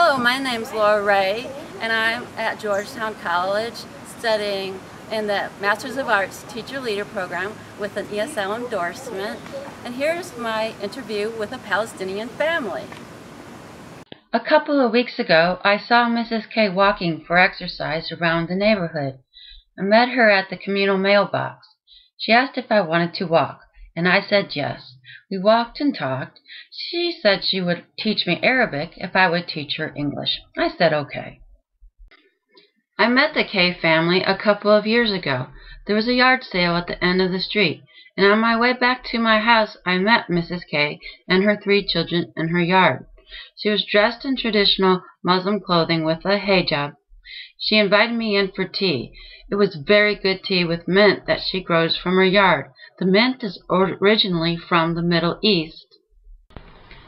Hello, my name's Laura Ray, and I'm at Georgetown College studying in the Masters of Arts Teacher Leader program with an ESL endorsement. And here's my interview with a Palestinian family. A couple of weeks ago, I saw Mrs. K walking for exercise around the neighborhood. I met her at the communal mailbox. She asked if I wanted to walk, and I said yes. We walked and talked. She said she would teach me Arabic if I would teach her English. I said okay. I met the K family a couple of years ago. There was a yard sale at the end of the street, and on my way back to my house, I met Mrs. K and her 3 children in her yard. She was dressed in traditional Muslim clothing with a hijab. She invited me in for tea. It was very good tea with mint that she grows from her yard. The mint is originally from the Middle East.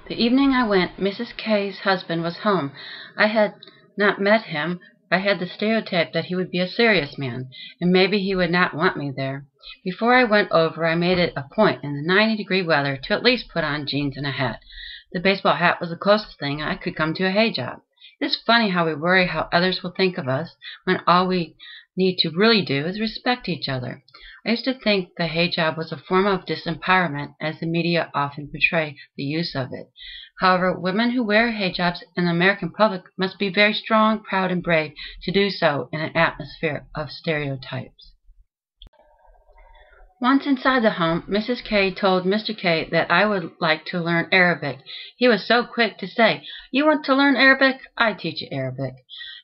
The evening I went, Mrs. K's husband was home. I had not met him. I had the stereotype that he would be a serious man, and maybe he would not want me there. Before I went over, I made it a point in the 90-degree weather to at least put on jeans and a hat. The baseball hat was the closest thing I could come to a hijab. It's funny how we worry how others will think of us when all we need to really do is respect each other. I used to think the hijab was a form of disempowerment, as the media often portray the use of it. However, women who wear hijabs in the American public must be very strong, proud, and brave to do so in an atmosphere of stereotypes. Once inside the home, Mrs. K told Mr. K that I would like to learn Arabic. He was so quick to say, "You want to learn Arabic? I teach you Arabic."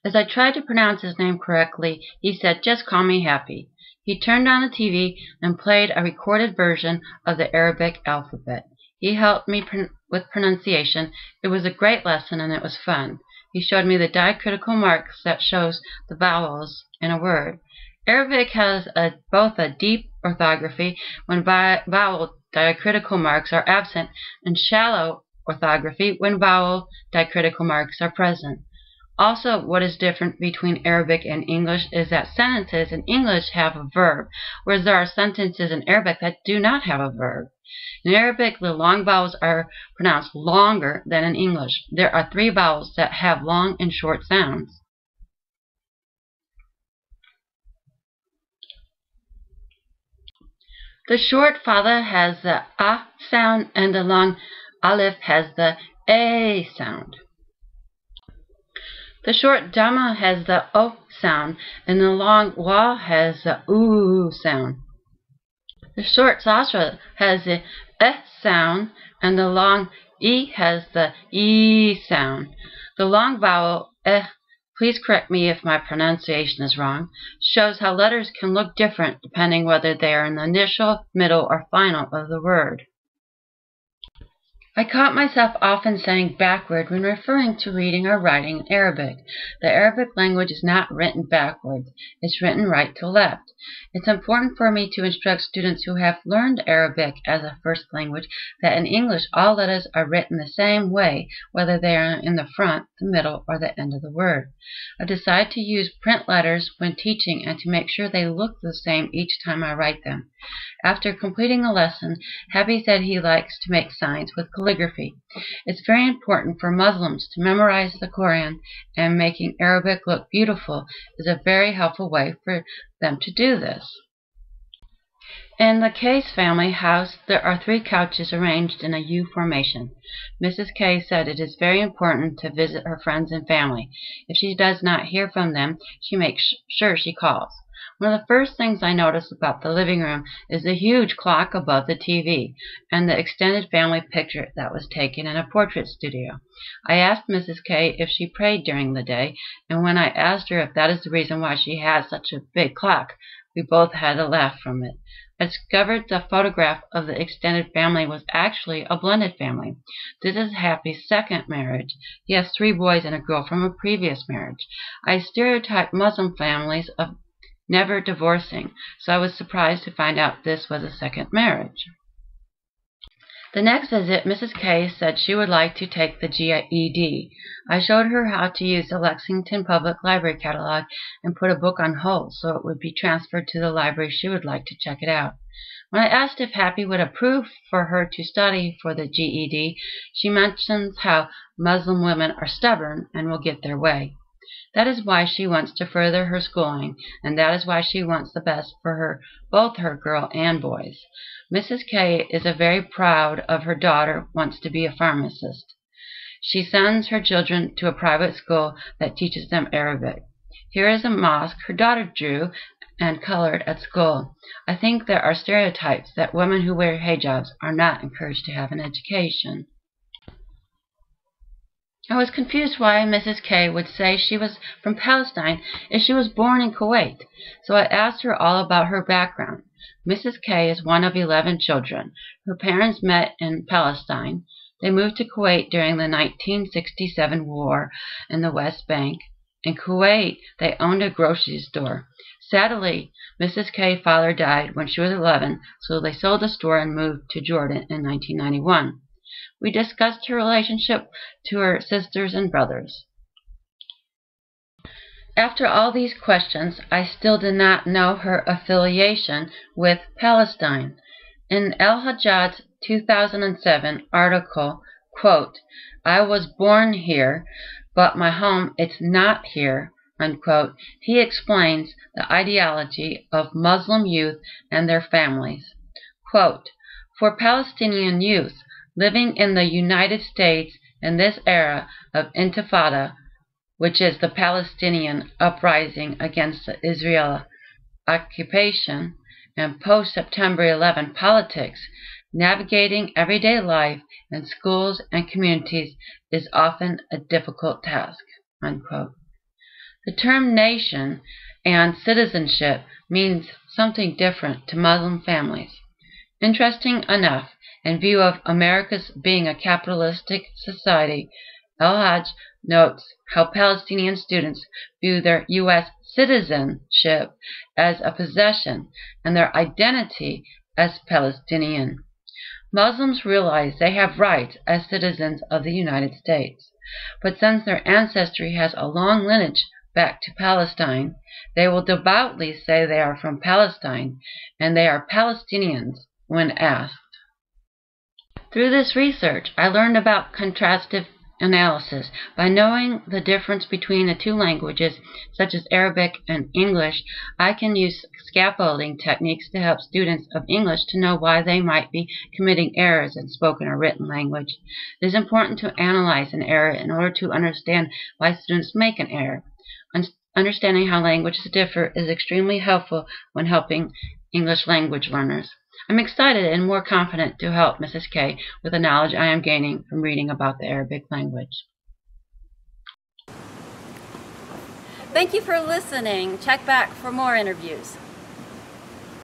As I tried to pronounce his name correctly, he said, "Just call me Happy." He turned on the TV and played a recorded version of the Arabic alphabet. He helped me with pronunciation. It was a great lesson and it was fun. He showed me the diacritical marks that shows the vowels in a word. Arabic has both a deep orthography when vowel diacritical marks are absent and shallow orthography when vowel diacritical marks are present. Also, what is different between Arabic and English is that sentences in English have a verb, whereas there are sentences in Arabic that do not have a verb. In Arabic, the long vowels are pronounced longer than in English. There are 3 vowels that have long and short sounds. The short fatha has the ah sound and the long alif has the a sound. The short dhamma has the o sound and the long wa has the oo sound. The short sasra has the sound and the long e has the e sound. The long vowel please correct me if my pronunciation is wrong, shows how letters can look different depending whether they are in the initial, middle, or final of the word. I caught myself often saying backward when referring to reading or writing in Arabic. The Arabic language is not written backwards. It's written right to left. It's important for me to instruct students who have learned Arabic as a first language that in English all letters are written the same way, whether they are in the front, the middle, or the end of the word. I decided to use print letters when teaching and to make sure they look the same each time I write them. After completing the lesson, Happy said he likes to make signs with calligraphy. It's very important for Muslims to memorize the Quran, and making Arabic look beautiful is a very helpful way for them to do this. In the K's family house, there are 3 couches arranged in a U formation. Mrs. K said it is very important to visit her friends and family. If she does not hear from them, she makes sure she calls. One of the first things I noticed about the living room is the huge clock above the TV and the extended family picture that was taken in a portrait studio. I asked Mrs. K if she prayed during the day, and when I asked her if that is the reason why she has such a big clock, we both had a laugh from it. I discovered the photograph of the extended family was actually a blended family. This is Happy's 2nd marriage. He has 3 boys and a girl from a previous marriage. I stereotype Muslim families of never divorcing, so I was surprised to find out this was a 2nd marriage. The next visit, Mrs. K said she would like to take the GED. I showed her how to use the Lexington Public Library catalog and put a book on hold so it would be transferred to the library she would like to check it out. When I asked if Happy would approve for her to study for the GED, she mentions how Muslim women are stubborn and will get their way. That is why she wants to further her schooling, and that is why she wants the best for both her girl and boys. Mrs. K is very proud of her daughter wants to be a pharmacist. She sends her children to a private school that teaches them Arabic. Here is a mosque her daughter drew and colored at school. I think there are stereotypes that women who wear hijabs are not encouraged to have an education. I was confused why Mrs. K would say she was from Palestine if she was born in Kuwait, so I asked her all about her background. Mrs. K is one of 11 children. Her parents met in Palestine. They moved to Kuwait during the 1967 war in the West Bank. In Kuwait, they owned a grocery store. Sadly, Mrs. K's father died when she was 11, so they sold the store and moved to Jordan in 1991. We discussed her relationship to her sisters and brothers. After all these questions, I still did not know her affiliation with Palestine. In Al-Hajjaj's 2007 article, quote, "I was born here, but my home it's not here," unquote, he explains the ideology of Muslim youth and their families. Quote, "For Palestinian youth living in the United States in this era of Intifada, which is the Palestinian uprising against the Israeli occupation, and post-September 11 politics, navigating everyday life in schools and communities is often a difficult task," unquote. The term nation and citizenship means something different to Muslim families. Interesting enough, in view of America's being a capitalistic society, El-Hajj notes how Palestinian students view their U.S. citizenship as a possession and their identity as Palestinian. Muslims realize they have rights as citizens of the United States, but since their ancestry has a long lineage back to Palestine, they will devoutly say they are from Palestine and they are Palestinians when asked. Through this research, I learned about contrastive analysis. By knowing the difference between the two languages, such as Arabic and English, I can use scaffolding techniques to help students of English to know why they might be committing errors in spoken or written language. It is important to analyze an error in order to understand why students make an error. Understanding how languages differ is extremely helpful when helping English language learners. I'm excited and more confident to help Mrs. K with the knowledge I am gaining from reading about the Arabic language. Thank you for listening. Check back for more interviews.